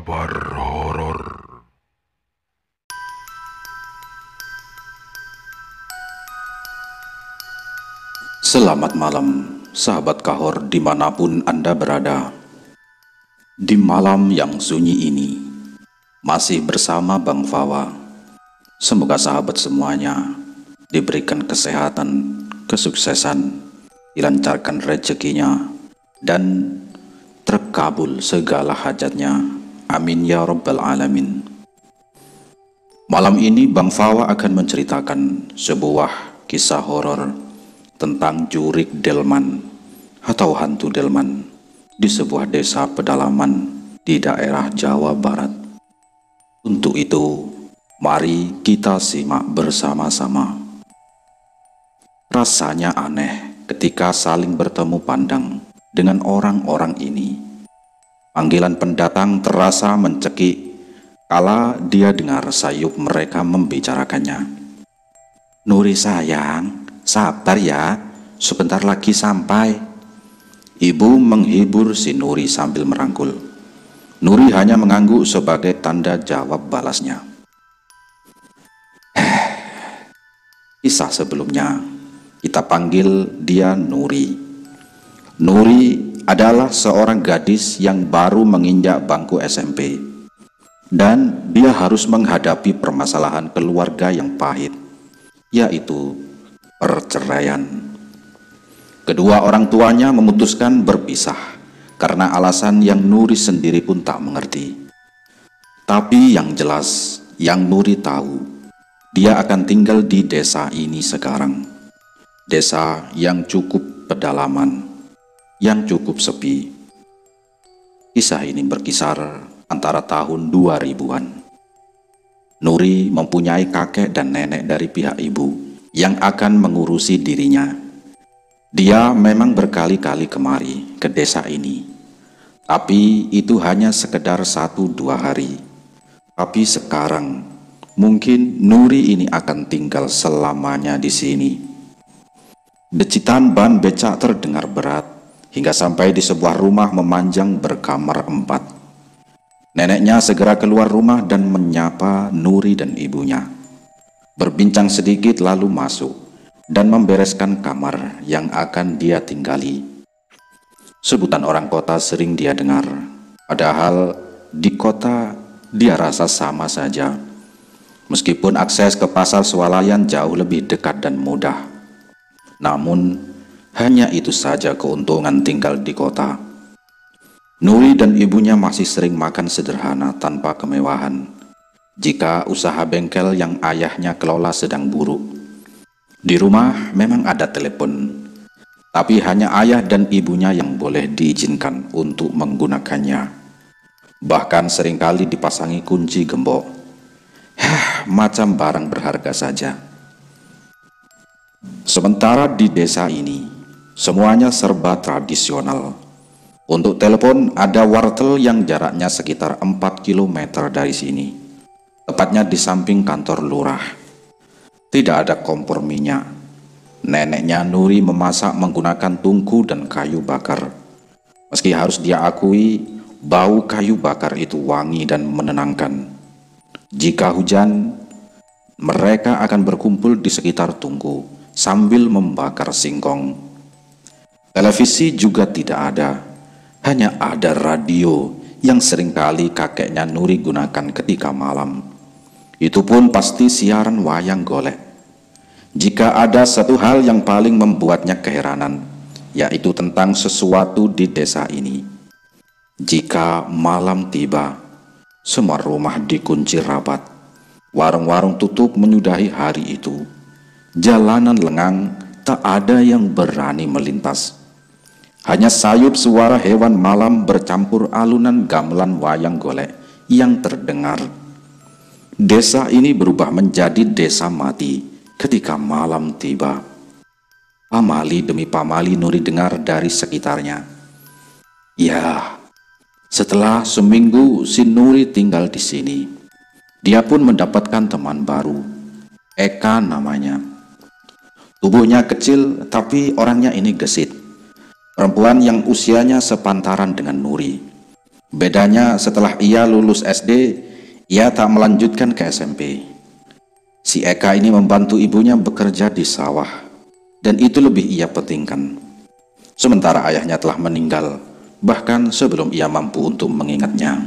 Kabar horor. Selamat malam, sahabat Kahor dimanapun Anda berada. Di malam yang sunyi ini, masih bersama Bang Fawa. Semoga sahabat semuanya diberikan kesehatan, kesuksesan, dilancarkan rezekinya, dan terkabul segala hajatnya. Amin ya rabbal alamin. Malam ini Bang Fawa akan menceritakan sebuah kisah horor tentang jurik delman atau hantu delman di sebuah desa pedalaman di daerah Jawa Barat. Untuk itu, mari kita simak bersama-sama. Rasanya aneh ketika saling bertemu pandang dengan orang-orang ini. Panggilan pendatang terasa mencekik kala dia dengar sayup mereka membicarakannya. "Nuri sayang, sabar ya, sebentar lagi sampai." Ibu menghibur si Nuri sambil merangkul. Nuri hanya mengangguk sebagai tanda jawab balasnya. Kisah sebelumnya, kita panggil dia Nuri. Nuri adalah seorang gadis yang baru menginjak bangku SMP. Dan dia harus menghadapi permasalahan keluarga yang pahit, yaitu perceraian. Kedua orang tuanya memutuskan berpisah karena alasan yang Nuri sendiri pun tak mengerti. Tapi yang jelas, yang Nuri tahu, dia akan tinggal di desa ini sekarang. Desa yang cukup pedalaman, yang cukup sepi. Kisah ini berkisar antara tahun 2000-an. Nuri mempunyai kakek dan nenek dari pihak ibu yang akan mengurusi dirinya. Dia memang berkali-kali kemari ke desa ini, tapi itu hanya sekedar 1-2 hari. Tapi sekarang mungkin Nuri ini akan tinggal selamanya di sini. Decitan ban becak terdengar berat hingga sampai di sebuah rumah memanjang berkamar 4. Neneknya segera keluar rumah dan menyapa Nuri dan ibunya. Berbincang sedikit lalu masuk dan membereskan kamar yang akan dia tinggali. Sebutan orang kota sering dia dengar, padahal di kota dia rasa sama saja. Meskipun akses ke pasar swalayan jauh lebih dekat dan mudah. Namun, hanya itu saja keuntungan tinggal di kota. Nuri dan ibunya masih sering makan sederhana tanpa kemewahan. Jika usaha bengkel yang ayahnya kelola sedang buruk. Di rumah memang ada telepon, tapi hanya ayah dan ibunya yang boleh diizinkan untuk menggunakannya. Bahkan seringkali dipasangi kunci gembok. Macam barang berharga saja. Sementara di desa ini, semuanya serba tradisional. Untuk telepon ada wartel yang jaraknya sekitar 4 km dari sini. Tepatnya di samping kantor lurah. Tidak ada kompor minyak. Neneknya Nuri memasak menggunakan tungku dan kayu bakar. Meski harus dia akui, bau kayu bakar itu wangi dan menenangkan. Jika hujan, mereka akan berkumpul di sekitar tungku sambil membakar singkong. Televisi juga tidak ada. Hanya ada radio yang seringkali kakeknya Nuri gunakan ketika malam. Itu pun pasti siaran wayang golek. Jika ada satu hal yang paling membuatnya keheranan, yaitu tentang sesuatu di desa ini. Jika malam tiba, semua rumah dikunci rapat. Warung-warung tutup menyudahi hari itu. Jalanan lengang, tak ada yang berani melintas. Hanya sayup suara hewan malam bercampur alunan gamelan wayang golek yang terdengar. Desa ini berubah menjadi desa mati ketika malam tiba. Pamali demi pamali Nuri dengar dari sekitarnya. Ya, setelah seminggu si Nuri tinggal di sini, dia pun mendapatkan teman baru. Eka namanya. Tubuhnya kecil tapi orangnya ini gesit. Perempuan yang usianya sepantaran dengan Nuri. Bedanya setelah ia lulus SD, ia tak melanjutkan ke SMP. Si Eka ini membantu ibunya bekerja di sawah, dan itu lebih ia pentingkan. Sementara ayahnya telah meninggal, bahkan sebelum ia mampu untuk mengingatnya.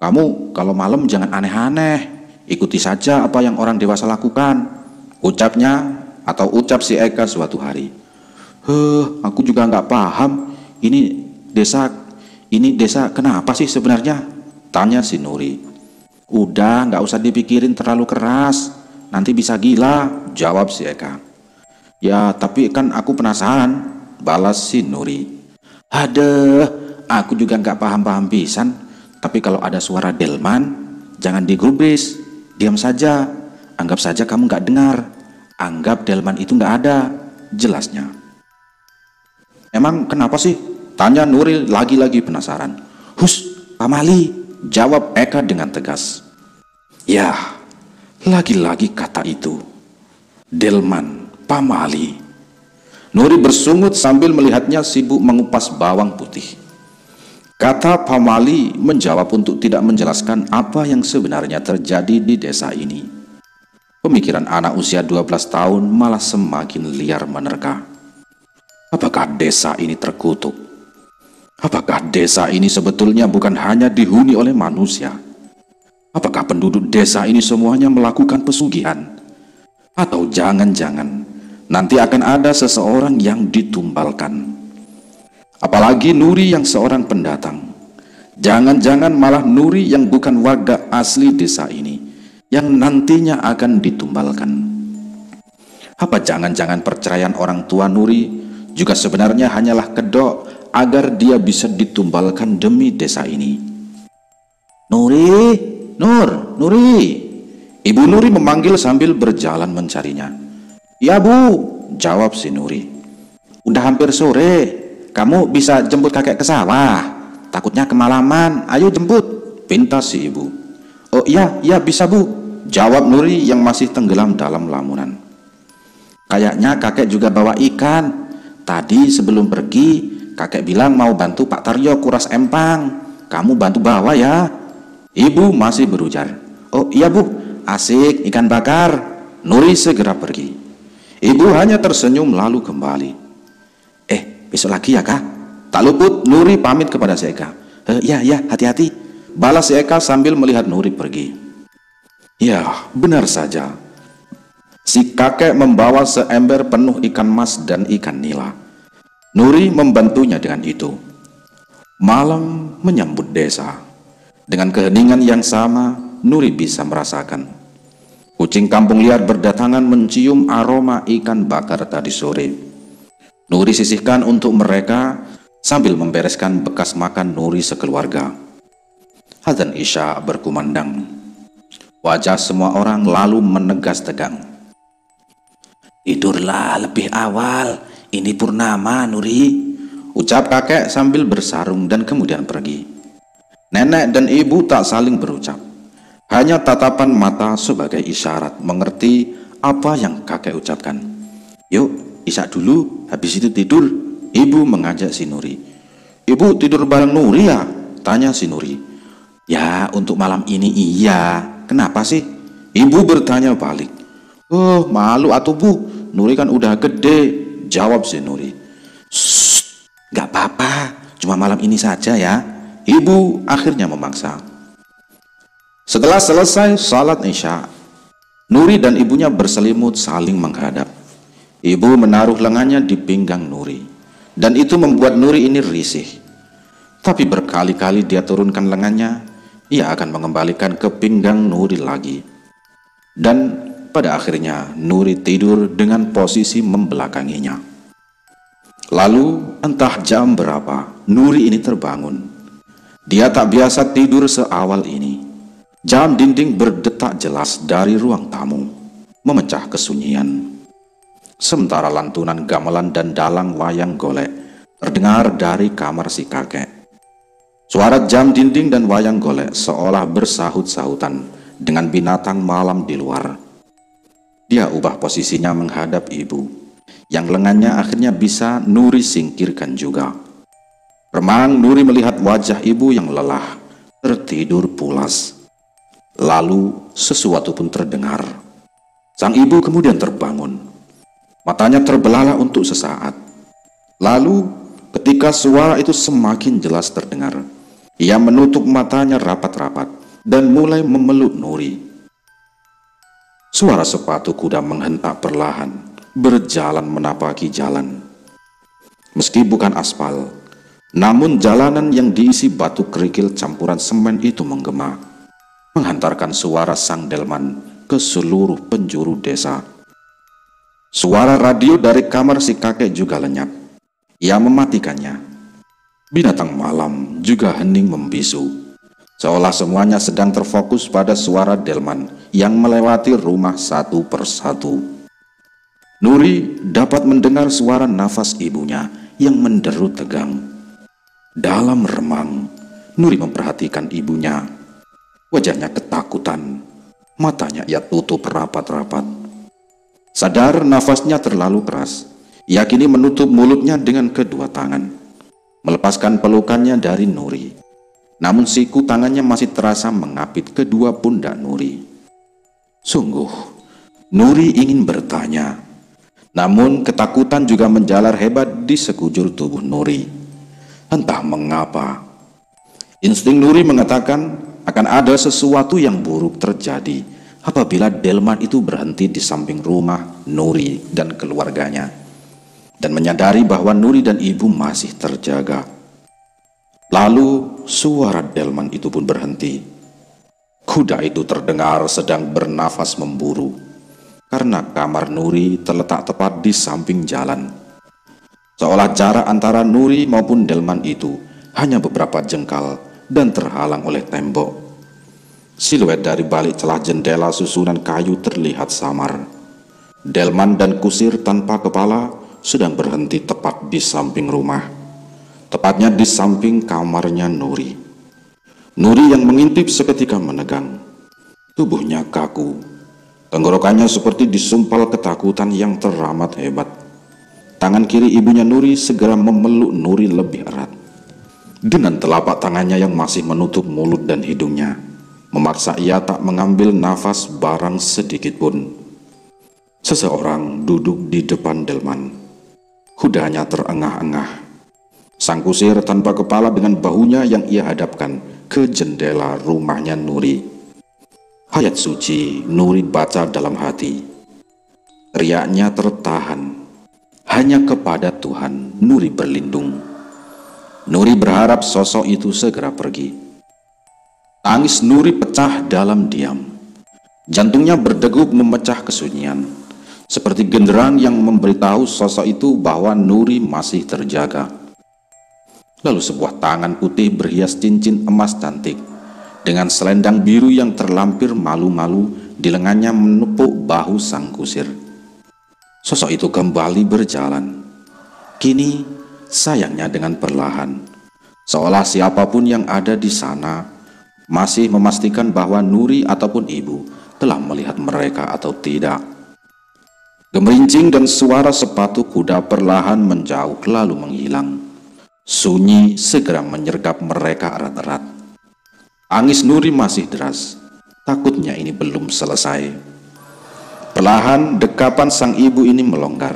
"Kamu kalau malam jangan aneh-aneh, ikuti saja apa yang orang dewasa lakukan," ucapnya atau ucap si Eka suatu hari. Aku juga nggak paham, ini desa kenapa sih sebenarnya?" tanya si Nuri. "Udah, nggak usah dipikirin terlalu keras, nanti bisa gila," jawab si Eka. "Ya, tapi kan aku penasaran," balas si Nuri. "Aduh, aku juga nggak paham-paham pisan, tapi kalau ada suara delman, jangan digubris, diam saja, anggap saja kamu nggak dengar, anggap delman itu nggak ada," jelasnya. "Emang kenapa sih?" tanya Nuri lagi-lagi penasaran. "Hus, pamali," jawab Eka dengan tegas. Ya, lagi-lagi kata itu, delman, pamali. Nuri bersungut sambil melihatnya sibuk mengupas bawang putih. Kata pamali menjawab untuk tidak menjelaskan apa yang sebenarnya terjadi di desa ini. Pemikiran anak usia 12 tahun malah semakin liar menerka. Apakah desa ini terkutuk? Apakah desa ini sebetulnya bukan hanya dihuni oleh manusia? Apakah penduduk desa ini semuanya melakukan pesugihan? Atau jangan-jangan nanti akan ada seseorang yang ditumbalkan? Apalagi Nuri yang seorang pendatang. Jangan-jangan malah Nuri yang bukan warga asli desa ini yang nantinya akan ditumbalkan. Apa jangan-jangan perceraian orang tua Nuri juga sebenarnya hanyalah kedok agar dia bisa ditumbalkan demi desa ini? "Nuri, Nuri." Ibu Nuri memanggil sambil berjalan mencarinya. "Ya Bu," jawab si Nuri. "Udah hampir sore, kamu bisa jemput kakek ke sawah, takutnya kemalaman, ayo jemput," pinta si ibu. "Oh iya bisa Bu," jawab Nuri yang masih tenggelam dalam lamunan. "Kayaknya kakek juga bawa ikan. Tadi sebelum pergi, kakek bilang mau bantu Pak Taryo kuras empang. Kamu bantu bawa ya." Ibu masih berujar. "Oh iya Bu, asik ikan bakar." Nuri segera pergi. Ibu hanya tersenyum lalu kembali. Besok lagi ya Kak." Tak luput Nuri pamit kepada si Eka. Ya, hati-hati," balas si Eka sambil melihat Nuri pergi. Ya, benar saja. Si kakek membawa seember penuh ikan mas dan ikan nila. Nuri membantunya dengan itu. Malam menyambut desa. Dengan keheningan yang sama, Nuri bisa merasakan. Kucing kampung liar berdatangan mencium aroma ikan bakar tadi sore. Nuri sisihkan untuk mereka sambil membereskan bekas makan Nuri sekeluarga. Adzan Isya berkumandang. Wajah semua orang lalu menegas tegang. "Tidurlah lebih awal, ini purnama Nuri," ucap kakek sambil bersarung dan kemudian pergi. Nenek dan ibu tak saling berucap, hanya tatapan mata sebagai isyarat mengerti apa yang kakek ucapkan. "Yuk, isya dulu, habis itu tidur," ibu mengajak si Nuri. "Ibu tidur bareng Nuri ya?" tanya si Nuri. "Ya, untuk malam ini iya. Kenapa sih?" ibu bertanya balik. "Oh, malu atuh Bu, Nuri kan udah gede," jawab si Nuri. "Shh, gak apa-apa, cuma malam ini saja ya," ibu akhirnya memaksa. Setelah selesai salat Isya, Nuri dan ibunya berselimut saling menghadap. Ibu menaruh lengannya di pinggang Nuri, dan itu membuat Nuri ini risih. Tapi berkali-kali dia turunkan lengannya, ia akan mengembalikan ke pinggang Nuri lagi. Dan pada akhirnya Nuri tidur dengan posisi membelakanginya. Lalu entah jam berapa Nuri ini terbangun. Dia tak biasa tidur seawal ini. Jam dinding berdetak jelas dari ruang tamu, memecah kesunyian. Sementara lantunan gamelan dan dalang wayang golek terdengar dari kamar si kakek. Suara jam dinding dan wayang golek seolah bersahut-sahutan dengan binatang malam di luar. Dia ubah posisinya menghadap ibu, yang lengannya akhirnya bisa Nuri singkirkan juga. Remang Nuri melihat wajah ibu yang lelah, tertidur pulas. Lalu sesuatu pun terdengar. Sang ibu kemudian terbangun. Matanya terbelalak untuk sesaat. Lalu ketika suara itu semakin jelas terdengar, ia menutup matanya rapat-rapat dan mulai memeluk Nuri. Suara sepatu kuda menghentak perlahan, berjalan menapaki jalan. Meski bukan aspal, namun jalanan yang diisi batu kerikil campuran semen itu menggema, menghantarkan suara sang delman ke seluruh penjuru desa. Suara radio dari kamar si kakek juga lenyap. Ia mematikannya. Binatang malam juga hening membisu, seolah semuanya sedang terfokus pada suara delman yang melewati rumah satu persatu. Nuri dapat mendengar suara nafas ibunya yang menderu tegang. Dalam remang, Nuri memperhatikan ibunya. Wajahnya ketakutan, matanya ia tutup rapat-rapat. Sadar nafasnya terlalu keras, ia kini menutup mulutnya dengan kedua tangan, melepaskan pelukannya dari Nuri. Namun siku tangannya masih terasa mengapit kedua pundak Nuri. Sungguh, Nuri ingin bertanya, namun ketakutan juga menjalar hebat di sekujur tubuh Nuri. Entah mengapa, insting Nuri mengatakan akan ada sesuatu yang buruk terjadi apabila delman itu berhenti di samping rumah Nuri dan keluarganya, dan menyadari bahwa Nuri dan ibu masih terjaga. Lalu suara delman itu pun berhenti. Kuda itu terdengar sedang bernafas memburu, karena kamar Nuri terletak tepat di samping jalan. Seolah jarak antara Nuri maupun delman itu hanya beberapa jengkal dan terhalang oleh tembok. Siluet dari balik celah jendela susunan kayu terlihat samar. Delman dan kusir tanpa kepala sedang berhenti tepat di samping rumah, tepatnya di samping kamarnya Nuri. Nuri yang mengintip seketika menegang. Tubuhnya kaku, tenggorokannya seperti disumpal ketakutan yang teramat hebat. Tangan kiri ibunya Nuri segera memeluk Nuri lebih erat. Dengan telapak tangannya yang masih menutup mulut dan hidungnya, memaksa ia tak mengambil nafas barang sedikit pun. Seseorang duduk di depan delman. Kudanya terengah-engah. Sang kusir tanpa kepala dengan bahunya yang ia hadapkan ke jendela rumahnya Nuri. Ayat suci Nuri baca dalam hati. Riaknya tertahan. Hanya kepada Tuhan Nuri berlindung. Nuri berharap sosok itu segera pergi. Tangis Nuri pecah dalam diam. Jantungnya berdegup memecah kesunyian, seperti genderang yang memberitahu sosok itu bahwa Nuri masih terjaga. Lalu sebuah tangan putih berhias cincin emas cantik dengan selendang biru yang terlampir malu-malu di lengannya menepuk bahu sang kusir. Sosok itu kembali berjalan. Kini sayangnya dengan perlahan, seolah siapapun yang ada di sana masih memastikan bahwa Nuri ataupun ibu telah melihat mereka atau tidak. Gemerincing dan suara sepatu kuda perlahan menjauh lalu menghilang. Sunyi segera menyergap mereka erat-erat. Tangis Nuri masih deras. Takutnya ini belum selesai. Perlahan dekapan sang ibu ini melonggar.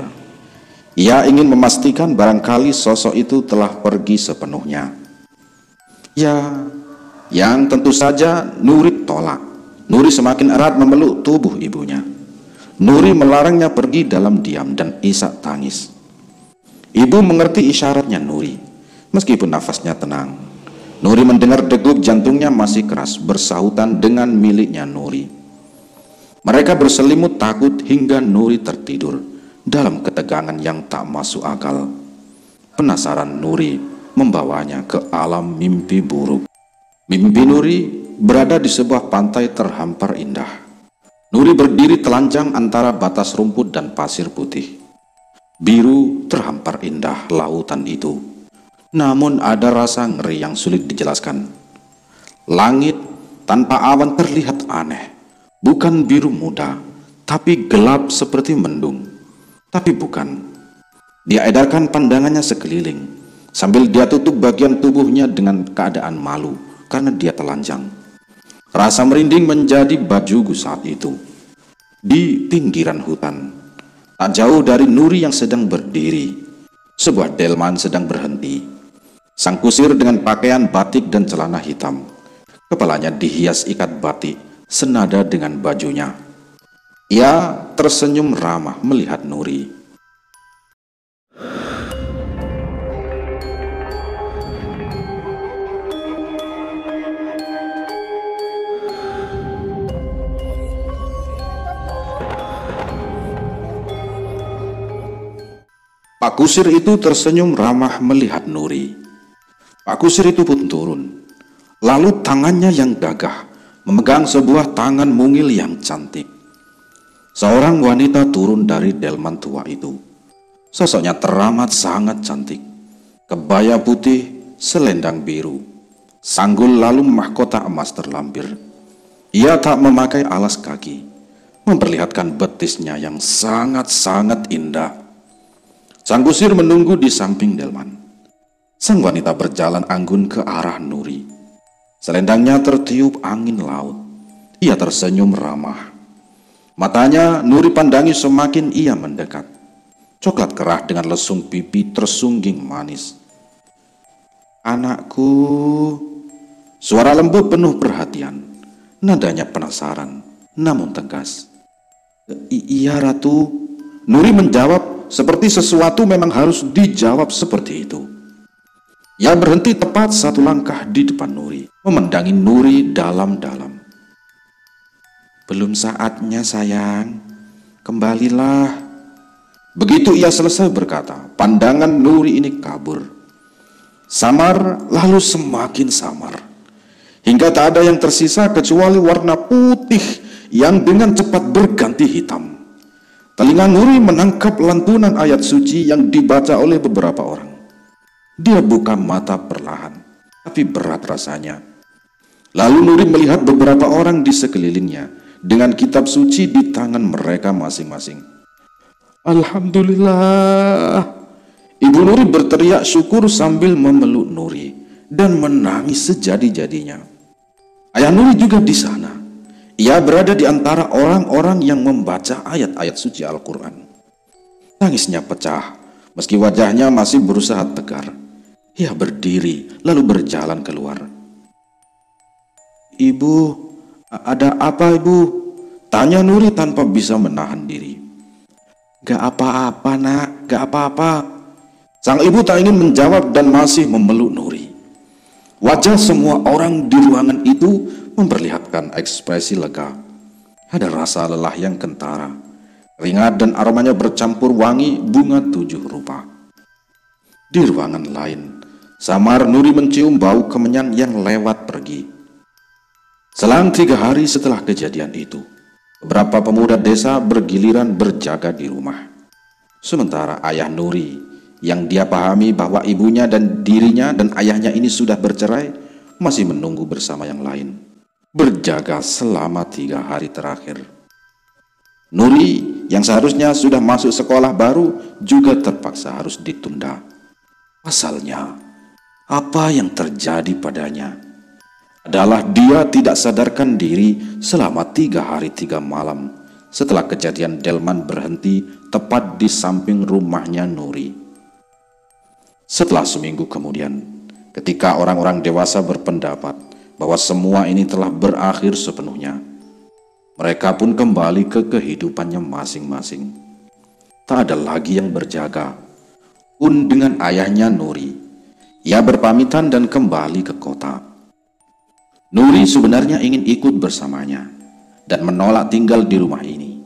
Ia ingin memastikan barangkali sosok itu telah pergi sepenuhnya. Ya, yang tentu saja Nuri tolak. Nuri semakin erat memeluk tubuh ibunya. Nuri melarangnya pergi dalam diam dan isak tangis. Ibu mengerti isyaratnya Nuri, meskipun nafasnya tenang. Nuri mendengar degup jantungnya masih keras bersahutan dengan miliknya Nuri. Mereka berselimut takut hingga Nuri tertidur dalam ketegangan yang tak masuk akal. Penasaran Nuri membawanya ke alam mimpi buruk. Mimpi Nuri berada di sebuah pantai terhampar indah. Nuri berdiri telanjang antara batas rumput dan pasir putih. Biru terhampar indah lautan itu. Namun ada rasa ngeri yang sulit dijelaskan. Langit tanpa awan terlihat aneh. Bukan biru muda, tapi gelap seperti mendung. Tapi bukan. Dia edarkan pandangannya sekeliling. sambil dia tutup bagian tubuhnya dengan keadaan malu karena dia telanjang. Rasa merinding menjadi bajuku saat itu. Di pinggiran hutan, tak jauh dari Nuri yang sedang berdiri, sebuah delman sedang berhenti. Sang kusir dengan pakaian batik dan celana hitam. Kepalanya dihias ikat batik senada dengan bajunya. Ia tersenyum ramah melihat Nuri. Pak kusir itu tersenyum ramah melihat Nuri. Pak kusir itu pun turun. Lalu tangannya yang gagah memegang sebuah tangan mungil yang cantik. Seorang wanita turun dari delman tua itu. Sosoknya teramat sangat cantik. Kebaya putih, selendang biru, sanggul lalu mahkota emas terlampir. Ia tak memakai alas kaki, memperlihatkan betisnya yang sangat-sangat indah. Sang kusir menunggu di samping delman. Sang wanita berjalan anggun ke arah Nuri. Selendangnya tertiup angin laut. Ia tersenyum ramah. Matanya Nuri pandangi semakin ia mendekat. Coklat kerah dengan lesung pipi tersungging manis. "Anakku." Suara lembut penuh perhatian. Nadanya penasaran, namun tegas. Iya Ratu." Nuri menjawab seperti sesuatu memang harus dijawab seperti itu. Ia berhenti tepat satu langkah di depan Nuri, memandangi Nuri dalam-dalam. "Belum saatnya sayang, kembalilah." Begitu ia selesai berkata, pandangan Nuri ini kabur. Samar lalu semakin samar, hingga tak ada yang tersisa kecuali warna putih yang dengan cepat berganti hitam. Telinga Nuri menangkap lantunan ayat suci yang dibaca oleh beberapa orang. Dia buka mata perlahan, tapi berat rasanya. Lalu Nuri melihat beberapa orang di sekelilingnya dengan kitab suci di tangan mereka masing-masing. "Alhamdulillah." Ibu Nuri berteriak syukur sambil memeluk Nuri dan menangis sejadi-jadinya. Ayah Nuri juga di sana. Ia berada di antara orang-orang yang membaca ayat-ayat suci Al-Quran. Tangisnya pecah, meski wajahnya masih berusaha tegar. Ia berdiri lalu berjalan keluar. "Ibu, ada apa ibu?" tanya Nuri tanpa bisa menahan diri. "Gak apa-apa nak, gak apa-apa." Sang ibu tak ingin menjawab dan masih memeluk Nuri. Wajah semua orang di ruangan itu memperlihatkan ekspresi lega. Ada rasa lelah yang kentara, ringan dan aromanya bercampur wangi bunga 7 rupa. Di ruangan lain, samar Nuri mencium bau kemenyan yang lewat pergi. Selang 3 hari setelah kejadian itu, beberapa pemuda desa bergiliran berjaga di rumah. Sementara ayah Nuri, yang dia pahami bahwa ibunya dan dirinya dan ayahnya ini sudah bercerai, masih menunggu bersama yang lain, berjaga selama 3 hari terakhir. Nuri yang seharusnya sudah masuk sekolah baru juga terpaksa harus ditunda. Pasalnya, apa yang terjadi padanya adalah dia tidak sadarkan diri selama 3 hari 3 malam setelah kejadian delman berhenti tepat di samping rumahnya Nuri. Setelah seminggu kemudian, ketika orang-orang dewasa berpendapat bahwa semua ini telah berakhir sepenuhnya, mereka pun kembali ke kehidupannya masing-masing. Tak ada lagi yang berjaga, pun dengan ayahnya Nuri. Ia berpamitan dan kembali ke kota. Nuri sebenarnya ingin ikut bersamanya dan menolak tinggal di rumah ini.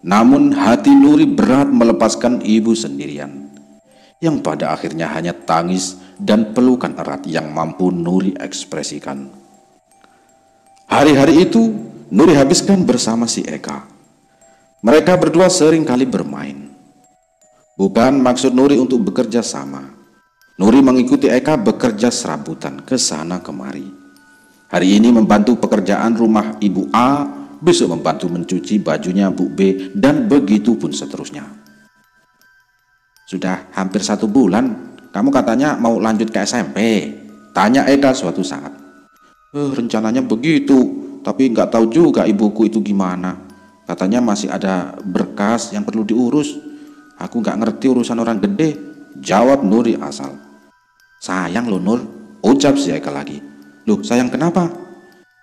Namun hati Nuri berat melepaskan ibu sendirian, yang pada akhirnya hanya tangis dan pelukan erat yang mampu Nuri ekspresikan. Hari-hari itu Nuri habiskan bersama si Eka. Mereka berdua sering kali bermain. Bukan maksud Nuri untuk bekerja sama. Nuri mengikuti Eka bekerja serabutan ke sana kemari. Hari ini membantu pekerjaan rumah Ibu A, besok membantu mencuci bajunya Bu B, dan begitu pun seterusnya. Sudah hampir 1 bulan kamu katanya mau lanjut ke SMP, tanya Eka suatu saat. Rencananya begitu, tapi nggak tahu juga ibuku itu gimana. Katanya masih ada berkas yang perlu diurus. Aku nggak ngerti urusan orang gede, jawab Nuri asal. Sayang lo Nur, ucap si Eka lagi. Loh sayang kenapa?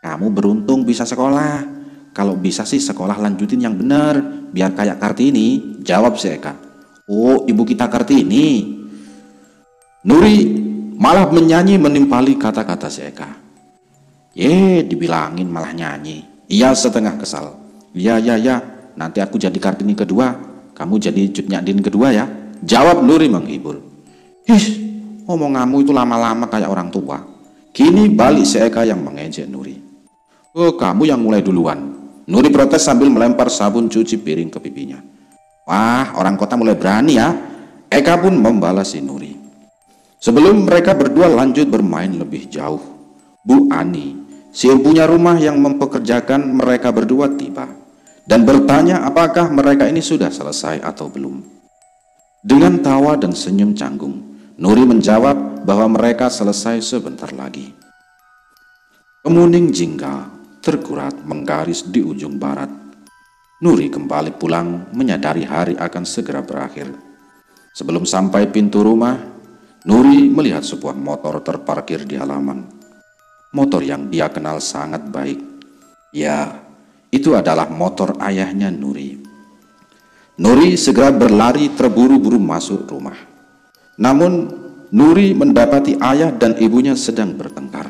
Kamu beruntung bisa sekolah. Kalau bisa sih sekolah lanjutin yang benar, biar kayak Kartini, jawab si Eka. Oh ibu kita Kartini. Nuri malah menyanyi menimpali kata-kata si Eka. Dibilangin malah nyanyi. Ia setengah kesal. Ya, nanti aku jadi Kartini kedua, kamu jadi Cut Nyak Din kedua ya, jawab Nuri menghibur. Omonganmu itu lama-lama kayak orang tua. Kini balik si Eka yang mengejek Nuri. Kamu yang mulai duluan, Nuri protes sambil melempar sabun cuci piring ke pipinya. Wah, orang kota mulai berani ya, Eka pun membalas si Nuri. Sebelum mereka berdua lanjut bermain lebih jauh, Bu Ani, si punya rumah yang mempekerjakan mereka berdua tiba dan bertanya apakah mereka ini sudah selesai atau belum. Dengan tawa dan senyum canggung, Nuri menjawab bahwa mereka selesai sebentar lagi. Kemuning jingga tergurat menggaris di ujung barat. Nuri kembali pulang menyadari hari akan segera berakhir. Sebelum sampai pintu rumah, Nuri melihat sebuah motor terparkir di halaman. Motor yang dia kenal sangat baik. Ya, itu adalah motor ayahnya Nuri. Nuri segera berlari terburu-buru masuk rumah. Namun Nuri mendapati ayah dan ibunya sedang bertengkar.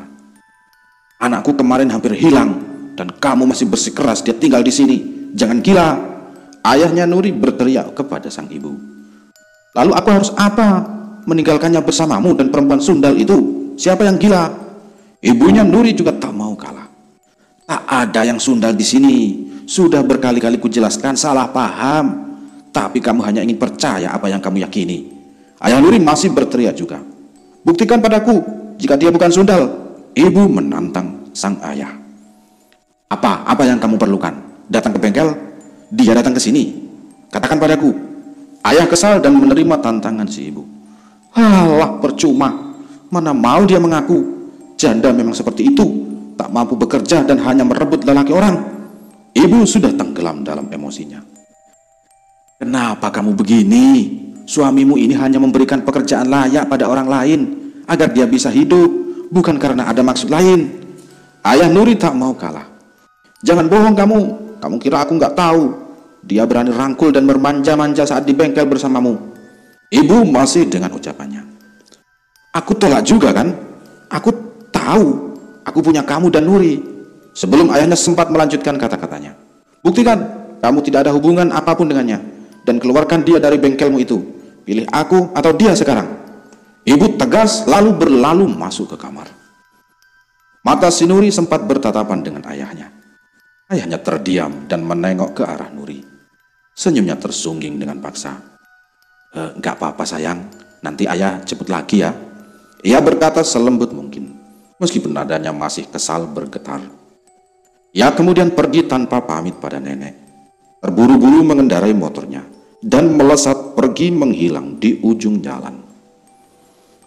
Anakku kemarin hampir hilang dan kamu masih bersikeras dia tinggal di sini. Jangan gila. Ayahnya Nuri berteriak kepada sang ibu. Lalu aku harus apa? Meninggalkannya bersamamu dan perempuan sundal itu. Siapa yang gila? Ibunya Nuri juga tak mau kalah. Tak ada yang sundal di sini. Sudah berkali-kali kujelaskan salah paham. Tapi kamu hanya ingin percaya apa yang kamu yakini. Ayah Nuri masih berteriak juga. Buktikan padaku jika dia bukan sundal. Ibu menantang sang ayah. Apa yang kamu perlukan? Datang ke bengkel? Dia datang ke sini. Katakan padaku. Ayah kesal dan menerima tantangan si ibu. Halah, percuma. Mana mau dia mengaku. Janda memang seperti itu. Tak mampu bekerja dan hanya merebut lelaki orang. Ibu sudah tenggelam dalam emosinya. Kenapa kamu begini? Suamimu ini hanya memberikan pekerjaan layak pada orang lain agar dia bisa hidup, bukan karena ada maksud lain. Ayah Nuri tak mau kalah. Jangan bohong kamu. Kamu kira aku nggak tahu? Dia berani rangkul dan bermanja-manja saat di bengkel bersamamu. Ibu masih dengan ucapannya. Aku tolak juga kan? Aku tahu. Aku punya kamu dan Nuri. Sebelum ayahnya sempat melanjutkan kata-katanya. Buktikan kamu tidak ada hubungan apapun dengannya. Dan keluarkan dia dari bengkelmu itu. Pilih aku atau dia sekarang. Ibu tegas lalu berlalu masuk ke kamar. Mata si Nuri sempat bertatapan dengan ayahnya. Ayahnya terdiam dan menengok ke arah Nuri. Senyumnya tersungging dengan paksa. Gak apa-apa sayang, nanti ayah jemput lagi ya. Ia berkata selembut mungkin, meskipun nadanya masih kesal bergetar. Ia kemudian pergi tanpa pamit pada nenek. Terburu-buru mengendarai motornya dan melesat pergi menghilang di ujung jalan.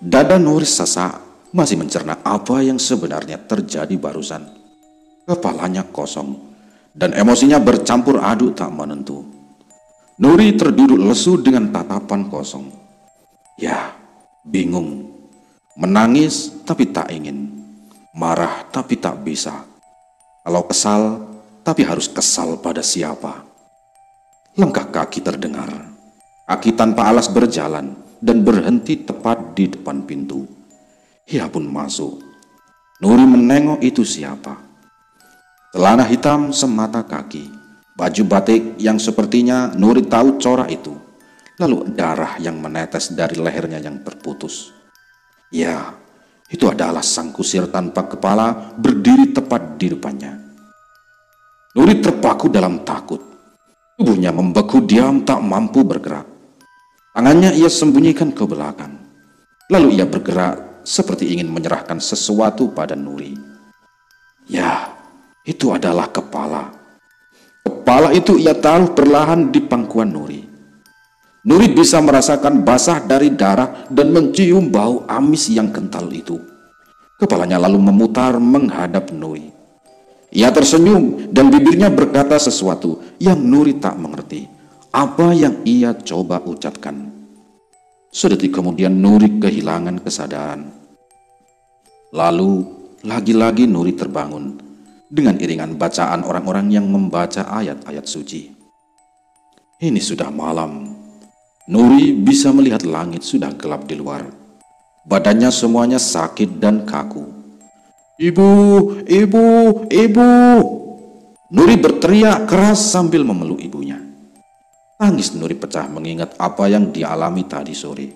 Dada Nuri sesak, masih mencerna apa yang sebenarnya terjadi barusan. Kepalanya kosong dan emosinya bercampur aduk tak menentu. Nuri terduduk lesu dengan tatapan kosong. Ya, bingung. Menangis tapi tak ingin. Marah tapi tak bisa. Kalau kesal, tapi harus kesal pada siapa? Langkah kaki terdengar. Aki tanpa alas berjalan dan berhenti tepat di depan pintu. Ia pun masuk. Nuri menengok itu siapa. Celana hitam semata kaki. Baju batik yang sepertinya Nuri tahu corak itu. Lalu darah yang menetes dari lehernya yang terputus. Ya, itu adalah sang kusir tanpa kepala berdiri tepat di depannya. Nuri terpaku dalam takut. Tubuhnya membeku diam tak mampu bergerak. Tangannya ia sembunyikan ke belakang. Lalu ia bergerak seperti ingin menyerahkan sesuatu pada Nuri. Ya, itu adalah kepala. Kepala itu ia taruh perlahan di pangkuan Nuri. Nuri bisa merasakan basah dari darah dan mencium bau amis yang kental itu. Kepalanya lalu memutar menghadap Nuri. Ia tersenyum dan bibirnya berkata sesuatu yang Nuri tak mengerti apa yang ia coba ucapkan. Sedetik kemudian Nuri kehilangan kesadaran. Lalu lagi-lagi Nuri terbangun dengan iringan bacaan orang-orang yang membaca ayat-ayat suci. Ini sudah malam. Nuri bisa melihat langit sudah gelap di luar. Badannya semuanya sakit dan kaku. "Ibu, ibu, ibu!" Nuri berteriak keras sambil memeluk ibunya. Tangis Nuri pecah mengingat apa yang dia alami tadi sore.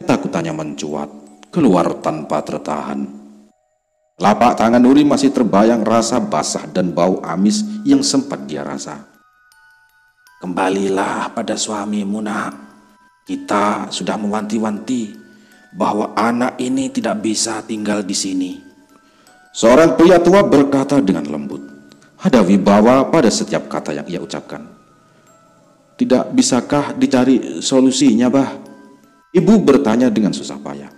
Ketakutannya mencuat, keluar tanpa tertahan. Telapak tangan Nuri masih terbayang rasa basah dan bau amis yang sempat dia rasa. "Kembalilah pada suamimu, nak. Kita sudah mewanti-wanti bahwa anak ini tidak bisa tinggal di sini." Seorang pria tua berkata dengan lembut. Ada wibawa pada setiap kata yang ia ucapkan. "Tidak bisakah dicari solusinya, Bah?" Ibu bertanya dengan susah payah.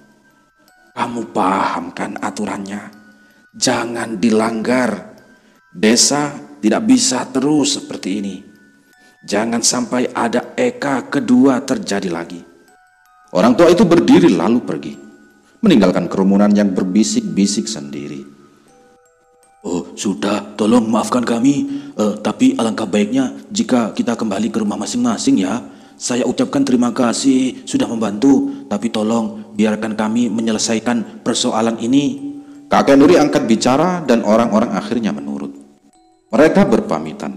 "Kamu paham kan aturannya? Jangan dilanggar. Desa tidak bisa terus seperti ini. Jangan sampai ada eka kedua terjadi lagi." Orang tua itu berdiri lalu pergi, meninggalkan kerumunan yang berbisik-bisik sendiri. "Oh, sudah, tolong maafkan kami. Tapi alangkah baiknya jika kita kembali ke rumah masing-masing ya. Saya ucapkan terima kasih sudah membantu, tapi tolong biarkan kami menyelesaikan persoalan ini." Kakek Nuri angkat bicara dan orang-orang akhirnya menurut. Mereka berpamitan.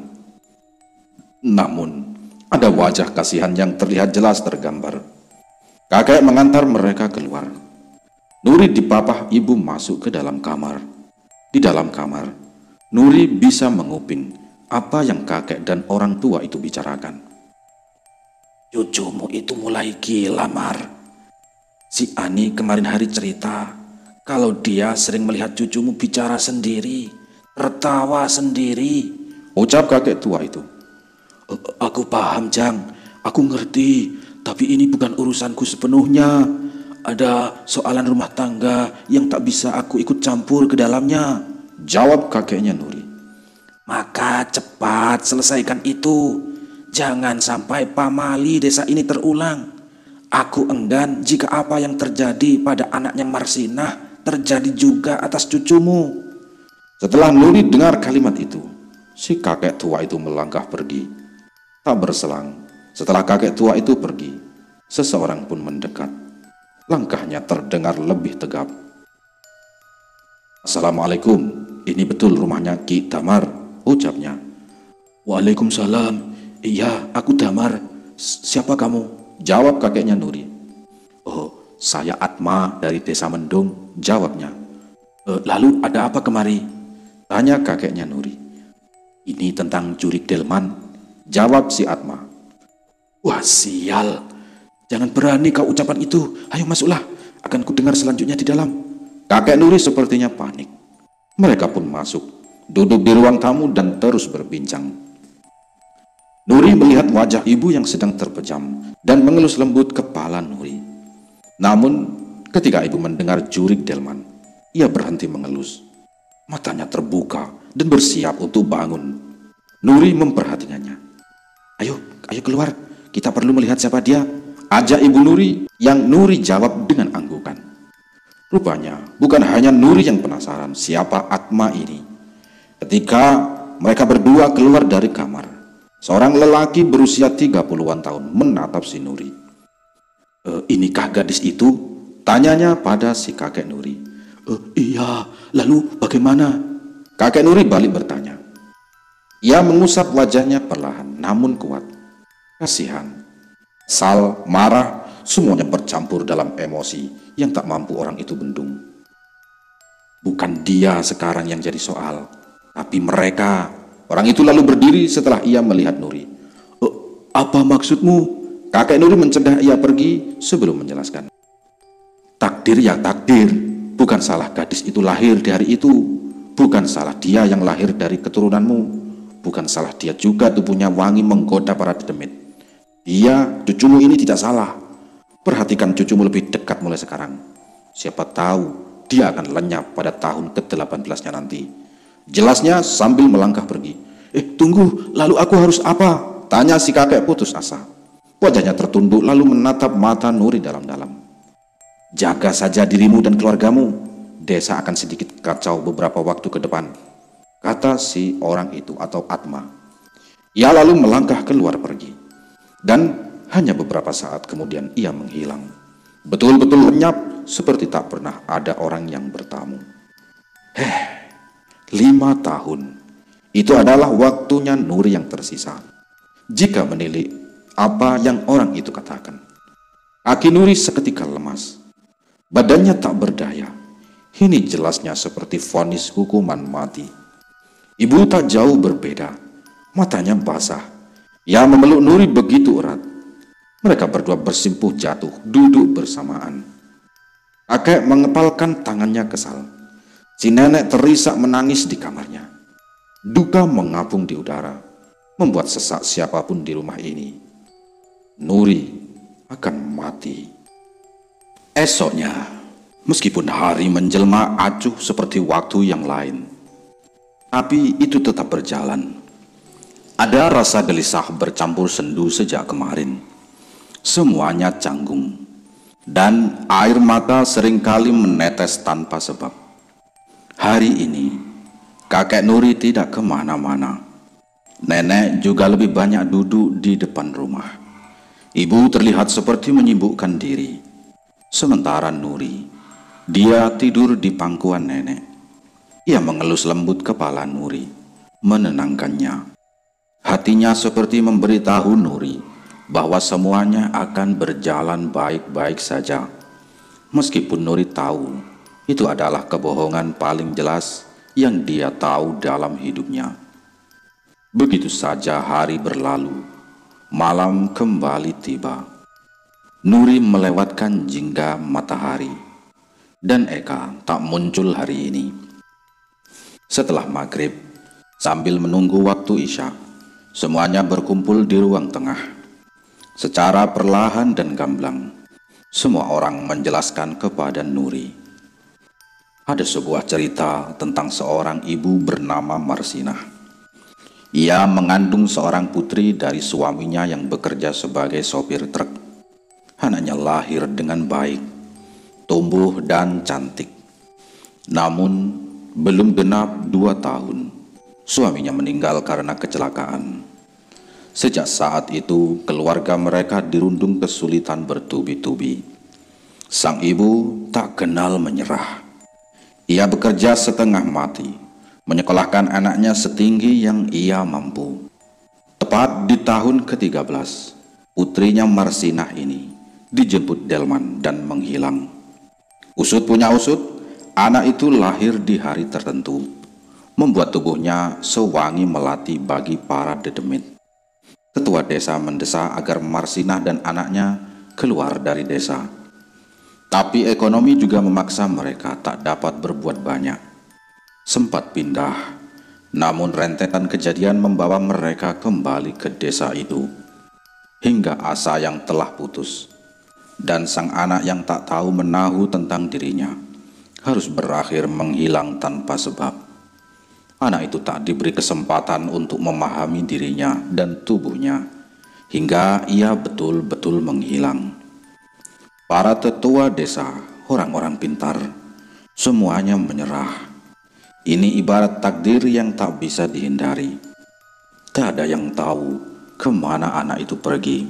Namun, ada wajah kasihan yang terlihat jelas tergambar. Kakek mengantar mereka keluar. Nuri dipapah ibu masuk ke dalam kamar. Di dalam kamar, Nuri bisa menguping apa yang kakek dan orang tua itu bicarakan. "Cucumu itu mulai gila, Mar. Si Ani kemarin hari cerita kalau dia sering melihat cucumu bicara sendiri, tertawa sendiri," ucap kakek tua itu. "Aku paham, Jang. Aku ngerti. Tapi ini bukan urusanku sepenuhnya. Ada soalan rumah tangga yang tak bisa aku ikut campur ke dalamnya," jawab kakeknya Nuri. "Maka cepat selesaikan itu. Jangan sampai pamali desa ini terulang. Aku enggan jika apa yang terjadi pada anaknya Marsinah terjadi juga atas cucumu." Setelah Nuri dengar kalimat itu, si kakek tua itu melangkah pergi. Tak berselang, setelah kakek tua itu pergi, seseorang pun mendekat. Langkahnya terdengar lebih tegap. "Assalamualaikum, ini betul rumahnya Ki Damar?" ucapnya. "Waalaikumsalam. Iya, aku Damar. Siapa kamu?" jawab kakeknya Nuri. "Oh, saya Atma dari desa Mendung," jawabnya. Lalu ada apa kemari?" tanya kakeknya Nuri. "Ini tentang Jurik Delman," jawab si Atma. "Wah, sial. Jangan berani kau ucapan itu. Ayo masuklah, akan ku dengar selanjutnya di dalam." Kakek Nuri sepertinya panik. Mereka pun masuk, duduk di ruang tamu dan terus berbincang. Nuri melihat wajah ibu yang sedang terpejam dan mengelus lembut kepala Nuri. Namun ketika ibu mendengar Jurik Delman, ia berhenti mengelus. Matanya terbuka dan bersiap untuk bangun. Nuri memperhatikannya. Ayo keluar, kita perlu melihat siapa dia," ajak ibu Nuri, yang Nuri jawab dengan anggukan. Rupanya bukan hanya Nuri yang penasaran siapa Atma ini. Ketika mereka berdua keluar dari kamar, seorang lelaki berusia 30-an tahun menatap si Nuri. "Inikah gadis itu?" tanyanya pada si kakek Nuri. Iya, lalu bagaimana?" kakek Nuri balik bertanya. Ia mengusap wajahnya perlahan namun kuat. Kasihan, kesal, marah, semuanya bercampur dalam emosi yang tak mampu orang itu bendung. Bukan dia sekarang yang jadi soal, tapi mereka. Orang itu lalu berdiri setelah ia melihat Nuri. Apa maksudmu? Kakek Nuri mencegah ia pergi sebelum menjelaskan. Takdir ya takdir, bukan salah gadis itu lahir di hari itu, bukan salah dia yang lahir dari keturunanmu, bukan salah dia juga tubuhnya wangi menggoda para demit. Iya, cucumu ini tidak salah. Perhatikan cucumu lebih dekat mulai sekarang. Siapa tahu dia akan lenyap pada tahun ke-18-nya nanti. Jelasnya sambil melangkah pergi. Tunggu, lalu aku harus apa? Tanya si kakek putus asa. Wajahnya tertunduk lalu menatap mata Nuri dalam-dalam. Jaga saja dirimu dan keluargamu. Desa akan sedikit kacau beberapa waktu ke depan, kata si orang itu atau Atma. Ia lalu melangkah keluar pergi. Dan hanya beberapa saat kemudian ia menghilang. Betul-betul lenyap seperti tak pernah ada orang yang bertamu. 5 tahun. Itu adalah waktunya Nuri yang tersisa. Jika menilik apa yang orang itu katakan. Kaki Nuri seketika lemas. Badannya tak berdaya. Ini jelasnya seperti vonis hukuman mati. Ibu tak jauh berbeda. Matanya basah. Ia memeluk Nuri begitu erat. Mereka berdua bersimpuh jatuh, duduk bersamaan. Kakek mengepalkan tangannya kesal. Si nenek terisak menangis di kamarnya. Duka mengapung di udara, membuat sesak siapapun di rumah ini. Nuri akan mati. Esoknya, meskipun hari menjelma acuh seperti waktu yang lain, tapi itu tetap berjalan. Ada rasa gelisah bercampur sendu sejak kemarin. Semuanya canggung, dan air mata seringkali menetes tanpa sebab. Hari ini, kakek Nuri tidak kemana-mana. Nenek juga lebih banyak duduk di depan rumah. Ibu terlihat seperti menyibukkan diri. Sementara Nuri, dia tidur di pangkuan nenek. Ia mengelus lembut kepala Nuri, menenangkannya. Hatinya seperti memberitahu Nuri bahwa semuanya akan berjalan baik-baik saja. Meskipun Nuri tahu itu adalah kebohongan paling jelas yang dia tahu dalam hidupnya. Begitu saja hari berlalu, malam kembali tiba. Nuri melewatkan jingga matahari, dan Eka tak muncul hari ini. Setelah maghrib, sambil menunggu waktu isya, semuanya berkumpul di ruang tengah. Secara perlahan dan gamblang, semua orang menjelaskan kepada Nuri. Ada sebuah cerita tentang seorang ibu bernama Marsinah. Ia mengandung seorang putri dari suaminya yang bekerja sebagai sopir truk. Anaknya lahir dengan baik, tumbuh dan cantik. Namun, belum genap 2 tahun, suaminya meninggal karena kecelakaan. Sejak saat itu, keluarga mereka dirundung kesulitan bertubi-tubi. Sang ibu tak kenal menyerah. Ia bekerja setengah mati, menyekolahkan anaknya setinggi yang ia mampu. Tepat di tahun ke-13, putrinya Marsinah ini dijemput delman dan menghilang. Usut punya usut, anak itu lahir di hari tertentu, membuat tubuhnya sewangi melati bagi para dedemit. Ketua desa mendesak agar Marsinah dan anaknya keluar dari desa. Tapi ekonomi juga memaksa mereka tak dapat berbuat banyak. Sempat pindah, namun rentetan kejadian membawa mereka kembali ke desa itu. Hingga asa yang telah putus, dan sang anak yang tak tahu menahu tentang dirinya, harus berakhir menghilang tanpa sebab. Anak itu tak diberi kesempatan untuk memahami dirinya dan tubuhnya, hingga ia betul-betul menghilang. Para tetua desa, orang-orang pintar, semuanya menyerah. Ini ibarat takdir yang tak bisa dihindari. Tak ada yang tahu kemana anak itu pergi.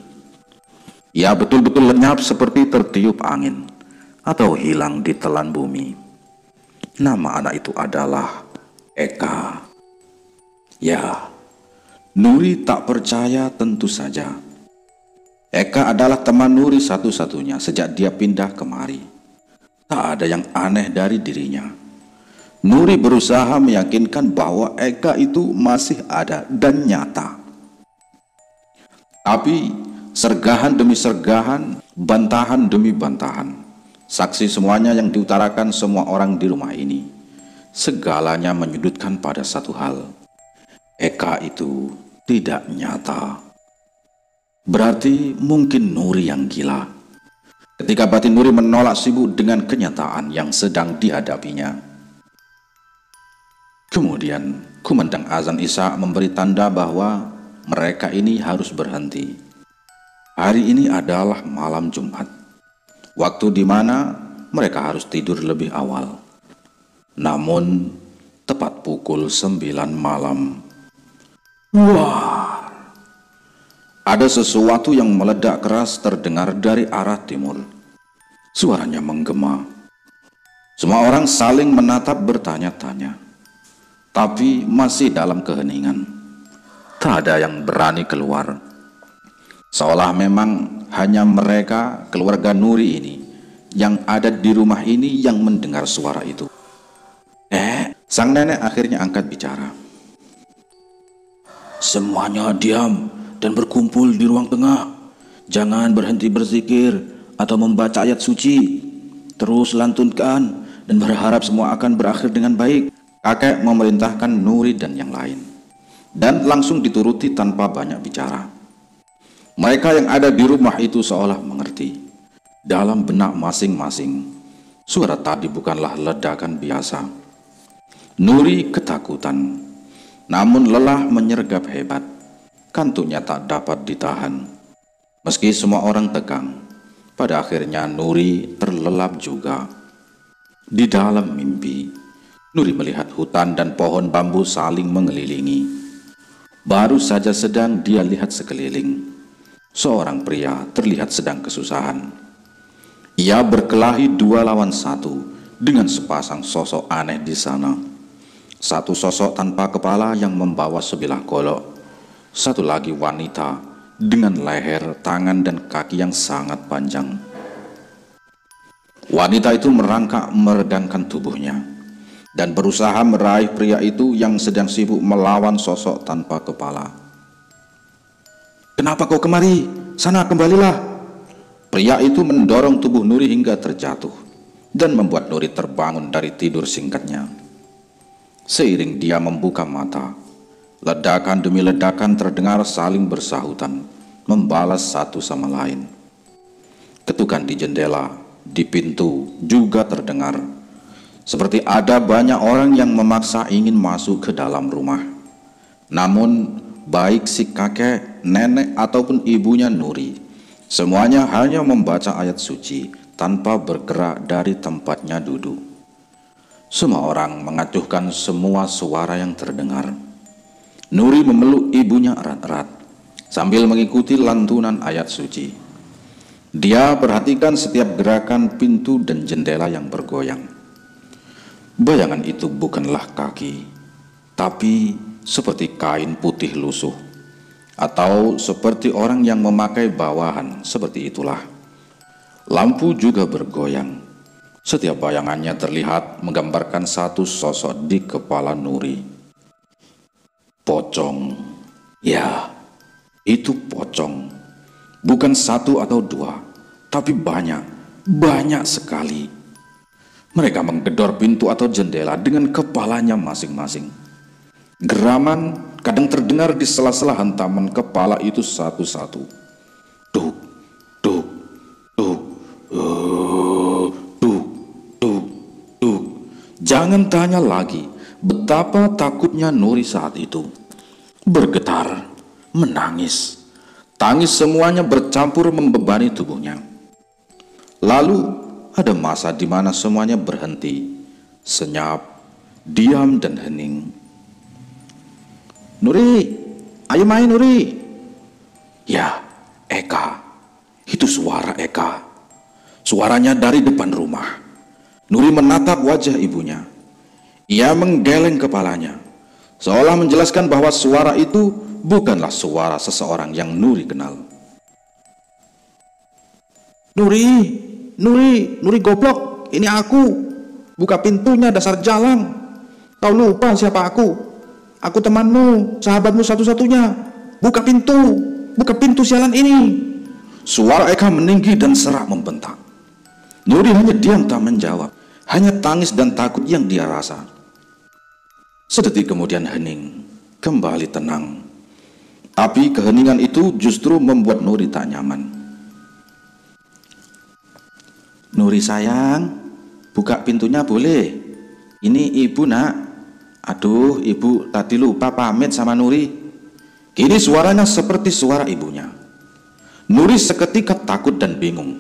Ia betul-betul lenyap seperti tertiup angin, atau hilang di telan bumi. Nama anak itu adalah Eka. Ya, Nuri tak percaya tentu saja. Eka adalah teman Nuri satu-satunya sejak dia pindah kemari. Tak ada yang aneh dari dirinya. Nuri berusaha meyakinkan bahwa Eka itu masih ada dan nyata. Tapi sergahan demi sergahan, bantahan demi bantahan, saksi semuanya yang diutarakan semua orang di rumah ini, segalanya menyudutkan pada satu hal. Eka itu tidak nyata. Berarti mungkin Nuri yang gila. Ketika batin Nuri menolak sibuk dengan kenyataan yang sedang dihadapinya. Kemudian kumandang azan Isya memberi tanda bahwa mereka ini harus berhenti. Hari ini adalah malam Jumat, waktu di mana mereka harus tidur lebih awal. Namun tepat pukul 9 malam, wah, ada sesuatu yang meledak keras terdengar dari arah timur. Suaranya menggema. Semua orang saling menatap bertanya-tanya, tapi masih dalam keheningan. Tak ada yang berani keluar. Seolah memang hanya mereka, keluarga Nuri ini, yang ada di rumah ini yang mendengar suara itu. Sang nenek akhirnya angkat bicara. Semuanya diam dan berkumpul di ruang tengah. Jangan berhenti berzikir atau membaca ayat suci. Terus lantunkan dan berharap semua akan berakhir dengan baik. Kakek memerintahkan Nuri dan yang lain, dan langsung dituruti tanpa banyak bicara. Mereka yang ada di rumah itu seolah mengerti. Dalam benak masing-masing, suara tadi bukanlah ledakan biasa. Nuri ketakutan, namun lelah menyergap hebat. Kantuknya tak dapat ditahan. Meski semua orang tegang, pada akhirnya Nuri terlelap juga. Di dalam mimpi, Nuri melihat hutan dan pohon bambu saling mengelilingi. Baru saja sedang dia lihat sekeliling, seorang pria terlihat sedang kesusahan. Ia berkelahi 2 lawan 1 dengan sepasang sosok aneh di sana. Satu sosok tanpa kepala yang membawa sebilah golok. Satu lagi wanita dengan leher, tangan, dan kaki yang sangat panjang. Wanita itu merangkak meregangkan tubuhnya dan berusaha meraih pria itu yang sedang sibuk melawan sosok tanpa kepala. "Kenapa kau kemari? Sana kembalilah." Pria itu mendorong tubuh Nuri hingga terjatuh dan membuat Nuri terbangun dari tidur singkatnya. Seiring dia membuka mata, ledakan demi ledakan terdengar saling bersahutan, membalas satu sama lain. Ketukan di jendela, di pintu juga terdengar, seperti ada banyak orang yang memaksa ingin masuk ke dalam rumah. Namun baik si kakek, nenek ataupun ibunya Nuri, semuanya hanya membaca ayat suci tanpa bergerak dari tempatnya duduk. Semua orang mengacuhkan semua suara yang terdengar. Nuri memeluk ibunya erat-erat sambil mengikuti lantunan ayat suci. Dia perhatikan setiap gerakan pintu dan jendela yang bergoyang. Bayangan itu bukanlah kaki, tapi seperti kain putih lusuh, atau seperti orang yang memakai bawahan, seperti itulah. Lampu juga bergoyang. Setiap bayangannya terlihat menggambarkan satu sosok di kepala Nuri. Pocong. Ya, itu pocong. Bukan 1 atau 2, tapi banyak sekali. Mereka menggedor pintu atau jendela dengan kepalanya masing-masing. Geraman kadang terdengar di sela-sela hantaman kepala itu satu-satu. Duk, duk, duk, duk, duk, duk. Jangan tanya lagi betapa takutnya Nuri saat itu. Bergetar, menangis. Tangis semuanya bercampur membebani tubuhnya. Lalu ada masa di mana semuanya berhenti, senyap, diam dan hening. "Nuri, ayo main Nuri." Ya, Eka. Itu suara Eka. Suaranya dari depan rumah. Nuri menatap wajah ibunya. Ia menggeleng kepalanya, seolah menjelaskan bahwa suara itu bukanlah suara seseorang yang Nuri kenal. Nuri goblok, ini aku. Buka pintunya, dasar jalang. Kau lupa siapa aku? Aku temanmu, sahabatmu satu-satunya. Buka pintu sialan ini." Suara Eka meninggi dan serak membentak. Nuri hanya diam tak menjawab, hanya tangis dan takut yang dia rasa. Sedetik kemudian hening, kembali tenang. Tapi keheningan itu justru membuat Nuri tak nyaman. "Nuri sayang, buka pintunya boleh? Ini ibu nak." "Aduh ibu, tadi lupa pamit sama Nuri." Kini suaranya seperti suara ibunya. Nuri seketika takut dan bingung.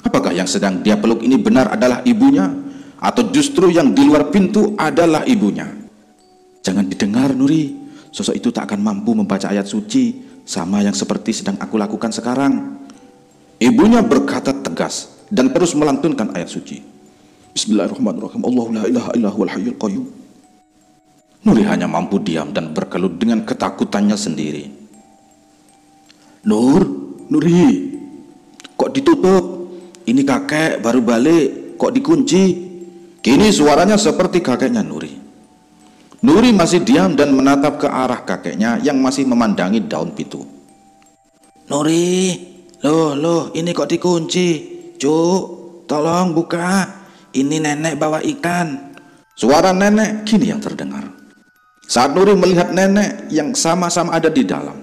Apakah yang sedang dia peluk ini benar adalah ibunya, atau justru yang di luar pintu adalah ibunya? "Jangan didengar Nuri, sosok itu tak akan mampu membaca ayat suci sama yang seperti sedang aku lakukan sekarang." Ibunya berkata tegas dan terus melantunkan ayat suci. "Bismillahirrahmanirrahim. Allahu la ilaha illa huwal hayyul qayyum." Nuri hanya mampu diam dan berkelut dengan ketakutannya sendiri. Nuri, kok ditutup? Ini kakek baru balik, kok dikunci?" Kini suaranya seperti kakeknya Nuri. Nuri masih diam dan menatap ke arah kakeknya yang masih memandangi daun pintu. "Nuri, loh, ini kok dikunci? Cuk, tolong buka. Ini nenek bawa ikan." Suara nenek kini yang terdengar. Saat Nuri melihat nenek yang sama-sama ada di dalam.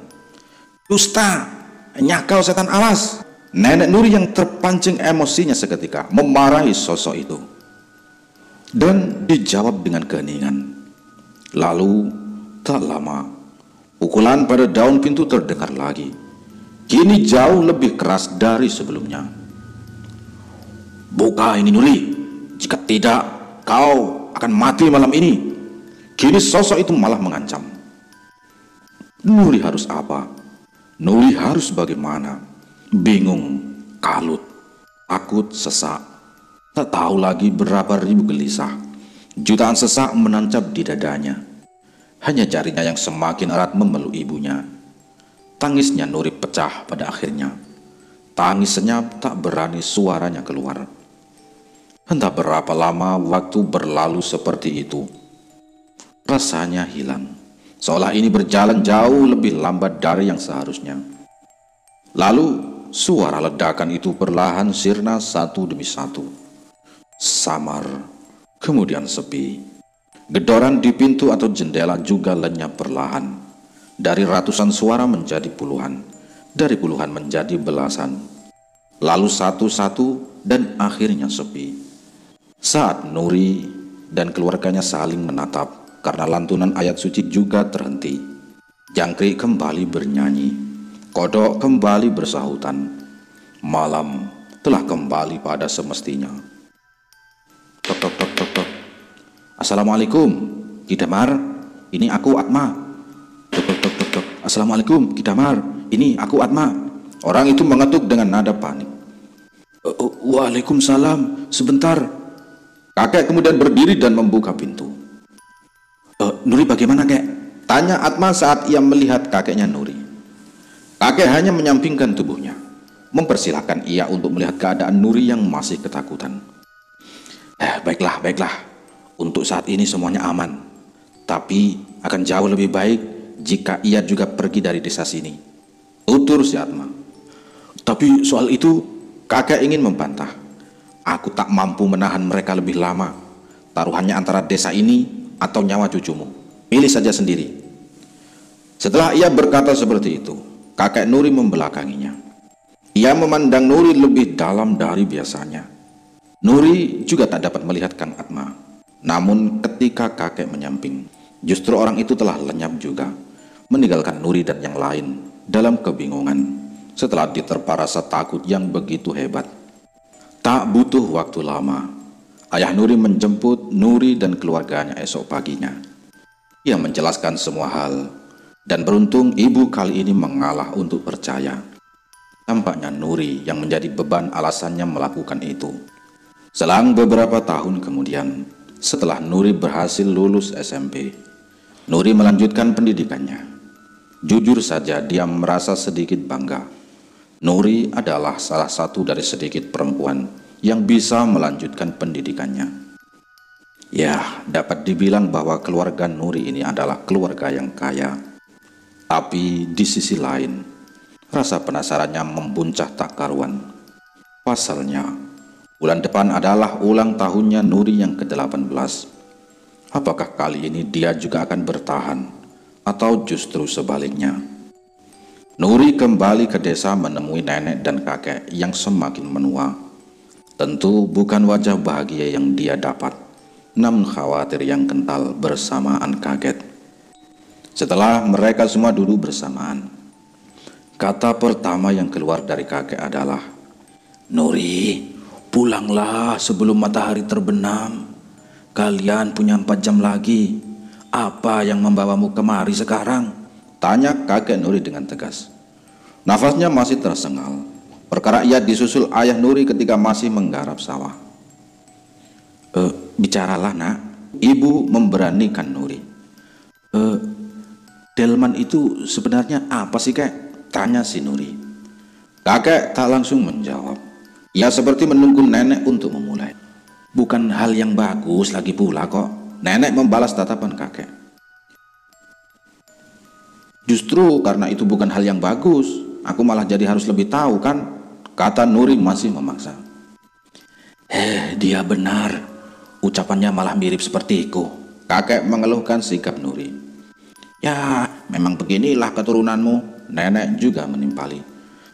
"Dusta, nyakal setan alas." Nenek Nuri yang terpancing emosinya seketika memarahi sosok itu. Dan dijawab dengan keheningan. Lalu tak lama, pukulan pada daun pintu terdengar lagi. Kini jauh lebih keras dari sebelumnya. "Buka ini Nuri, jika tidak kau akan mati malam ini." Kini sosok itu malah mengancam. Nuri harus apa? Nuri harus bagaimana? Bingung, kalut, takut, sesak. Tak tahu lagi berapa ribu gelisah. Jutaan sesak menancap di dadanya. Hanya jarinya yang semakin erat memeluk ibunya. Tangisnya Nuri pecah pada akhirnya. Tangis senyap tak berani suaranya keluar. Entah berapa lama waktu berlalu seperti itu. Rasanya hilang. Seolah ini berjalan jauh lebih lambat dari yang seharusnya. Lalu suara ledakan itu perlahan sirna satu demi satu. Samar, kemudian sepi. Gedoran di pintu atau jendela juga lenyap perlahan. Dari ratusan suara menjadi puluhan, dari puluhan menjadi belasan. Lalu satu-satu dan akhirnya sepi. Saat Nuri dan keluarganya saling menatap karena lantunan ayat suci juga terhenti. Jangkrik kembali bernyanyi. Kodok kembali bersahutan. Malam telah kembali pada semestinya. Tok tok tok tok tok. "Assalamualaikum, Ki Damar. Ini aku Atma." Tok tok tok tok tok. "Assalamualaikum, Ki Damar. Ini aku Atma." Orang itu mengetuk dengan nada panik. "Waalaikumsalam, sebentar." Kakek kemudian berdiri dan membuka pintu. "Nuri bagaimana kek?" tanya Atma saat ia melihat kakeknya Nuri. Kakek hanya menyampingkan tubuhnya, mempersilahkan ia untuk melihat keadaan Nuri yang masih ketakutan. Baiklah. Untuk saat ini semuanya aman. Tapi akan jauh lebih baik jika ia juga pergi dari desa sini," tutur si Atma. "Tapi soal itu," kakek ingin membantah. "Aku tak mampu menahan mereka lebih lama. Taruhannya antara desa ini atau nyawa cucumu. Pilih saja sendiri." Setelah ia berkata seperti itu, kakek Nuri membelakanginya. Ia memandang Nuri lebih dalam dari biasanya. Nuri juga tak dapat melihat Kang Atma. Namun ketika kakek menyamping, justru orang itu telah lenyap juga, meninggalkan Nuri dan yang lain dalam kebingungan setelah diterpa rasa takut yang begitu hebat. Tak butuh waktu lama, ayah Nuri menjemput Nuri dan keluarganya esok paginya. Ia menjelaskan semua hal. Dan beruntung ibu kali ini mengalah untuk percaya. Tampaknya Nuri yang menjadi beban alasannya melakukan itu. Selang beberapa tahun kemudian, setelah Nuri berhasil lulus SMP, Nuri melanjutkan pendidikannya. Jujur saja dia merasa sedikit bangga. Nuri adalah salah satu dari sedikit perempuan yang bisa melanjutkan pendidikannya. Ya, dapat dibilang bahwa keluarga Nuri ini adalah keluarga yang kaya. Tapi di sisi lain, rasa penasarannya membuncah tak karuan. Pasalnya, bulan depan adalah ulang tahunnya Nuri yang ke-18. Apakah kali ini dia juga akan bertahan, atau justru sebaliknya? Nuri kembali ke desa menemui nenek dan kakek yang semakin menua. Tentu bukan wajah bahagia yang dia dapat, namun khawatir yang kental bersamaan kaget. Setelah mereka semua duduk bersamaan, kata pertama yang keluar dari kakek adalah, "Nuri, pulanglah sebelum matahari terbenam. Kalian punya 4 jam lagi. Apa yang membawamu kemari sekarang?" tanya kakek Nuri dengan tegas. Nafasnya masih tersengal, perkara ia disusul ayah Nuri ketika masih menggarap sawah. Bicaralah nak, ibu memberanikan Nuri. Delman itu sebenarnya apa sih kek? Tanya si Nuri. Kakek tak langsung menjawab. Ia seperti menunggu nenek untuk memulai. Bukan hal yang bagus lagi pula kok. Nenek membalas tatapan kakek. Justru karena itu bukan hal yang bagus, aku malah jadi harus lebih tahu kan? Kata Nuri masih memaksa. Dia benar. Ucapannya malah mirip sepertiku. Kakek mengeluhkan sikap Nuri. Ya, memang beginilah keturunanmu. Nenek juga menimpali.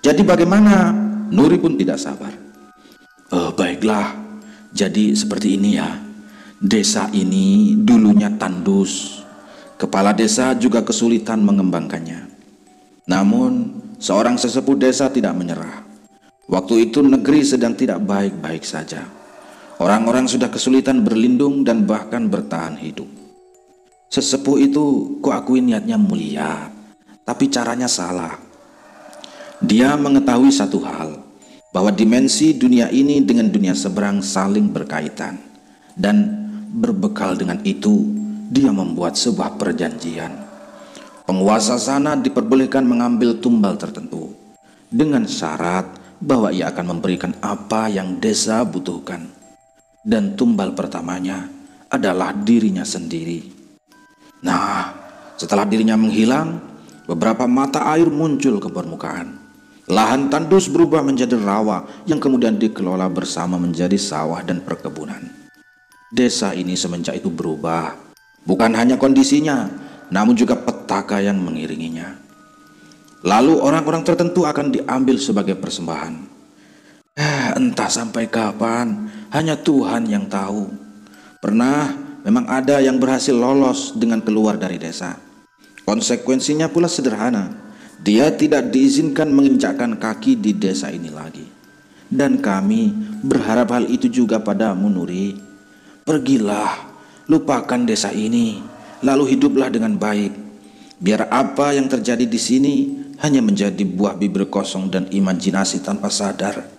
Jadi bagaimana? Nuri pun tidak sabar. Baiklah. Jadi seperti ini ya. Desa ini dulunya tandus. Kepala desa juga kesulitan mengembangkannya. Namun, seorang sesepuh desa tidak menyerah. Waktu itu negeri sedang tidak baik-baik saja. Orang-orang sudah kesulitan berlindung dan bahkan bertahan hidup. Sesepuh itu kuakui niatnya mulia, tapi caranya salah. Dia mengetahui satu hal, bahwa dimensi dunia ini dengan dunia seberang saling berkaitan. Dan berbekal dengan itu, dia membuat sebuah perjanjian. Penguasa sana diperbolehkan mengambil tumbal tertentu, dengan syarat bahwa ia akan memberikan apa yang desa butuhkan. Dan tumbal pertamanya adalah dirinya sendiri. Nah, setelah dirinya menghilang, beberapa mata air muncul ke permukaan. Lahan tandus berubah menjadi rawa yang kemudian dikelola bersama menjadi sawah dan perkebunan. Desa ini semenjak itu berubah, bukan hanya kondisinya, namun juga petaka yang mengiringinya. Lalu orang-orang tertentu akan diambil sebagai persembahan. Entah sampai kapan, hanya Tuhan yang tahu. Pernah memang ada yang berhasil lolos dengan keluar dari desa. Konsekuensinya pula sederhana. Dia tidak diizinkan menginjakkan kaki di desa ini lagi. Dan kami berharap hal itu juga padamu, Nuri. Pergilah, lupakan desa ini, lalu hiduplah dengan baik. Biar apa yang terjadi di sini hanya menjadi buah bibir kosong dan imajinasi tanpa sadar.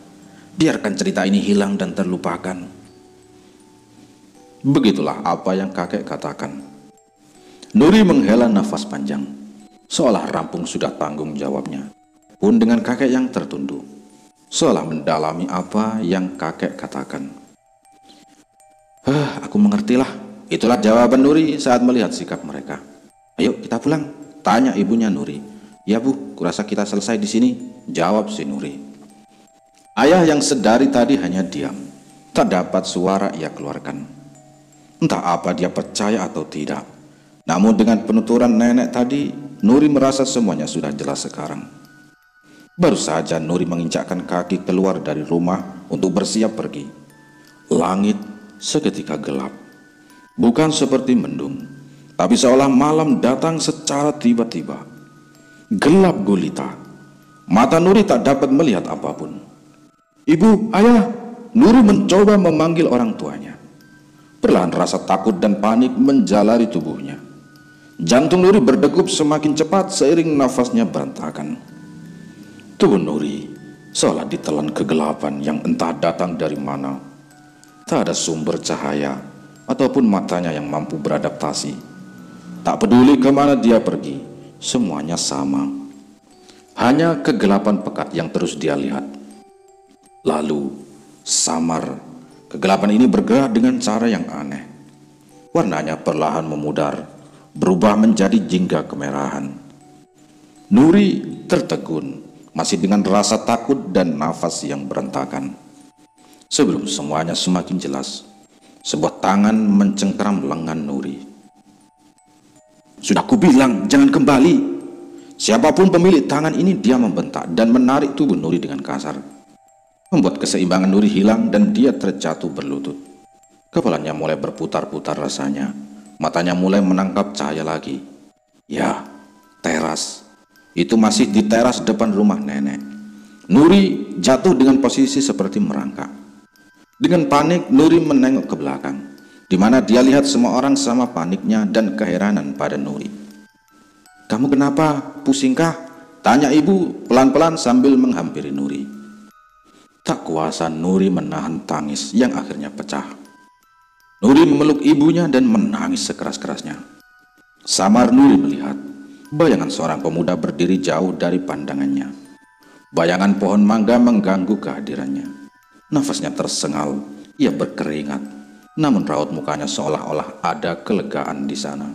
Biarkan cerita ini hilang dan terlupakan. Begitulah apa yang kakek katakan. Nuri menghela nafas panjang, seolah rampung sudah tanggung jawabnya. Pun dengan kakek yang tertunduk, seolah mendalami apa yang kakek katakan. Aku mengertilah. Itulah jawaban Nuri saat melihat sikap mereka. Ayo kita pulang, tanya ibunya Nuri. Ya bu, kurasa kita selesai di sini, jawab si Nuri. Ayah yang sedari tadi hanya diam, tak dapat suara ia keluarkan. Entah apa dia percaya atau tidak. Namun dengan penuturan nenek tadi, Nuri merasa semuanya sudah jelas sekarang. Baru saja Nuri menginjakkan kaki keluar dari rumah untuk bersiap pergi. Langit seketika gelap. Bukan seperti mendung, tapi seolah malam datang secara tiba-tiba. Gelap gulita. Mata Nuri tak dapat melihat apapun. Ibu, ayah, Nuri mencoba memanggil orang tuanya. Perlahan rasa takut dan panik menjalari tubuhnya. Jantung Nuri berdegup semakin cepat seiring nafasnya berantakan. Tubuh Nuri seolah ditelan kegelapan yang entah datang dari mana. Tak ada sumber cahaya ataupun matanya yang mampu beradaptasi. Tak peduli kemana dia pergi, semuanya sama. Hanya kegelapan pekat yang terus dia lihat. Lalu, samar, kegelapan ini bergerak dengan cara yang aneh. Warnanya perlahan memudar, berubah menjadi jingga kemerahan. Nuri tertegun, masih dengan rasa takut dan nafas yang berantakan. Sebelum semuanya semakin jelas, sebuah tangan mencengkeram lengan Nuri. Sudah kubilang, jangan kembali. Siapapun pemilik tangan ini, dia membentak dan menarik tubuh Nuri dengan kasar, membuat keseimbangan Nuri hilang dan dia terjatuh berlutut. Kepalanya mulai berputar-putar rasanya, matanya mulai menangkap cahaya lagi. Ya, teras. Itu masih di teras depan rumah nenek. Nuri jatuh dengan posisi seperti merangkak. Dengan panik, Nuri menengok ke belakang, di mana dia lihat semua orang sama paniknya dan keheranan pada Nuri. "Kamu kenapa? Pusingkah?" tanya ibu pelan-pelan sambil menghampiri Nuri. Tak kuasa Nuri menahan tangis yang akhirnya pecah. Nuri memeluk ibunya dan menangis sekeras-kerasnya. Samar Nuri melihat bayangan seorang pemuda berdiri jauh dari pandangannya. Bayangan pohon mangga mengganggu kehadirannya. Nafasnya tersengal, ia berkeringat, namun raut mukanya seolah-olah ada kelegaan di sana.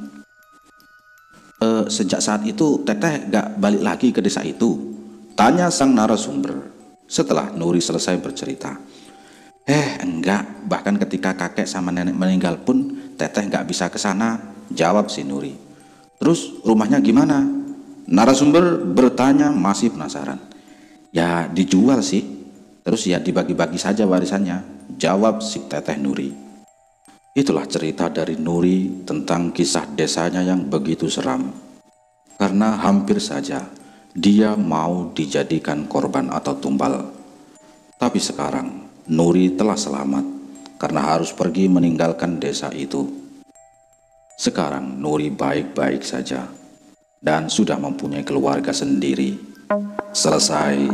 Sejak saat itu Teteh gak balik lagi ke desa itu?" tanya sang narasumber setelah Nuri selesai bercerita. Enggak, bahkan ketika kakek sama nenek meninggal pun Teteh gak bisa ke sana," jawab si Nuri. "Terus rumahnya gimana?" narasumber bertanya masih penasaran. "Ya dijual sih, terus ya dibagi-bagi saja warisannya," jawab si Teteh Nuri. Itulah cerita dari Nuri tentang kisah desanya yang begitu seram. Karena hampir saja dia mau dijadikan korban atau tumbal. Tapi sekarang Nuri telah selamat karena harus pergi meninggalkan desa itu. Sekarang Nuri baik-baik saja dan sudah mempunyai keluarga sendiri. Selesai.